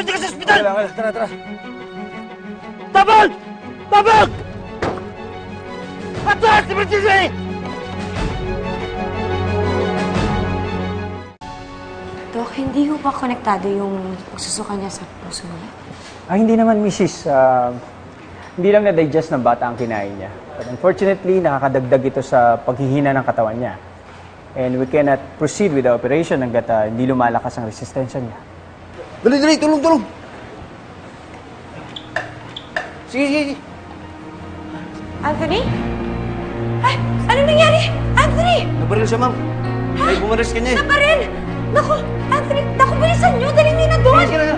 Pwede ka sa ospital! Tara, tara. Tabag! Tabag! Atas! Emergency! Dok, hindi ho ba konektado yung pagsusuka niya sa puso niya? Hindi naman, Mrs. Hindi lang na-digest ng bata ang kinain niya. But unfortunately, nakakadagdag ito sa paghihina ng katawan niya. And we cannot proceed with the operation hanggat hindi lumalakas ang resistensya niya. Dali! Tulong! Sige. Anthony? Ay, ano nangyari? Anthony! Nabaril siya, ma'am. Ay, bumaris ka niya eh. Nabaril! Naku, Anthony, bilisan niyo! Dali niyo na doon! Sige na.